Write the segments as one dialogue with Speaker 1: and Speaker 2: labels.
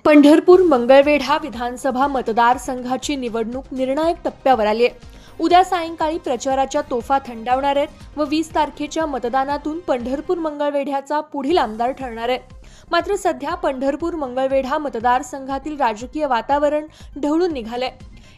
Speaker 1: पंढरपूर मंगळवेढा विधानसभा मतदारसंघाची निवडणूक निर्णायक टप्प्यावर आली आहे। उद्या सायंकाळी प्रचाराच्या तोफा थंडावणार आहेत व 20 तारखेच्या मतदानातून पंढरपूर मंगळवेढ्याचा पुढील आमदार ठरणार आहे। मात्र सध्या पंढरपूर मंगळवेढा मतदारसंघातील राजकीय वातावरण ढवळून निघालंय।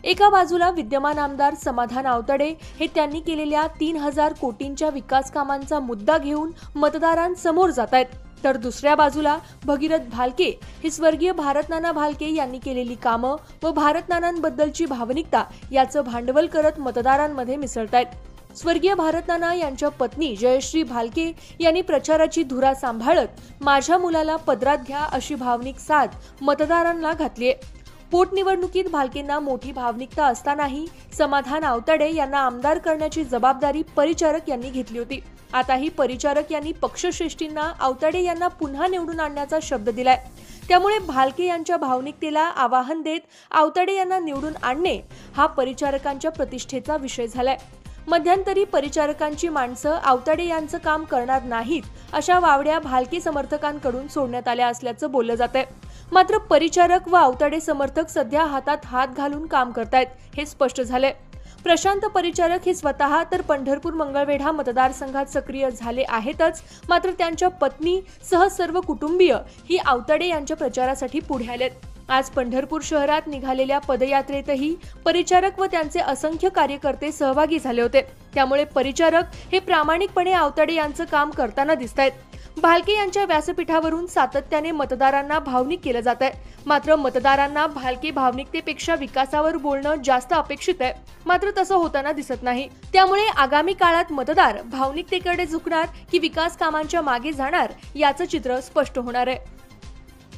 Speaker 1: एका बाजूला विद्यमान आमदार समाधान आवताडे हे त्यांनी केलेल्या 3000 कोटींच्या विकास कामांचा मुद्दा घेऊन मतदारांसमोर जात आहेत, तर दुसऱ्या बाजूला भगीरथ भालके हे स्वर्गीय भारतनाना भालके यांनी केलेली कामं व भारतनानांबद्दलची भावनिकता याचं भांडवल करत मतदारांमध्ये मिसळतायत। स्वर्गीय भारतनाना यांच्या पत्नी जयश्री भालके यांनी प्रचाराची धुरा सांभाळत माझ्या मुलाला पदरात घ्या अशी भावनिक साथ मतदारांना घातली आहे। पोटनिवडणुकीत भालकेंना मोठी भावनिकता असतानाही समाधान आवताडे यांना आमदार करण्याची जबाबदारी परिचारक यांनी घेतली होती। आताही परिचारक यांनी पक्षश्रेष्ठींना आवताडे यांना पुन्हा निवडून आणण्याचा शब्द दिलाय। त्यामुळे भालके यांच्या भावनिकतेला आवाहन देत आवताडे यांना निवडून आणणे हा परिचारकांच्या प्रतिष्ठेचा विषय झालाय। मध्यंतरी परिचारकांची माणसं आवताडे यांचं काम करणार नाहीत अशा वावड्या भालके समर्थकांकडून सोडण्यात आल्या असल्याचं बोललं जातंय। मात्र परिचारक व आवताडे समर्थक सध्या हातात हात घालून काम करतायत हे स्पष्ट झालंय। प्रशांत परिचारक हे स्वतः तर पंढरपूर मंगळवेढा मतदारसंघात सक्रिय झाले आहेतच, मात्र त्यांच्या पत्नी सह सर्व कुटुंबीय ही आवताडे यांच्या प्रचारासाठी पुढे आलेत। आज पंढरपूर शहरात निघालेल्या पदयात्रेतही परिचारक व त्यांचे असंख्य कार्यकर्ते सहभागी झाले होते। त्यामुळे परिचारक हे प्रामाणिकपणे आवताडे यांचं काम करताना दिसतायत। भालके यांच्या व्यासपीठावरून सातत्याने मतदारांना भावनिक केलं जात आहे, मात्र मतदारांना भालके भावनिकतेपेक्षा विकासावर बोलणं जास्त अपेक्षित आहे, मात्र तसं होताना दिसत नाही। त्यामुळे आगामी काळात मतदार भावनिकतेकडे झुकणार की विकास कामांच्या मागे जाणार याचं चित्र स्पष्ट होणार आहे।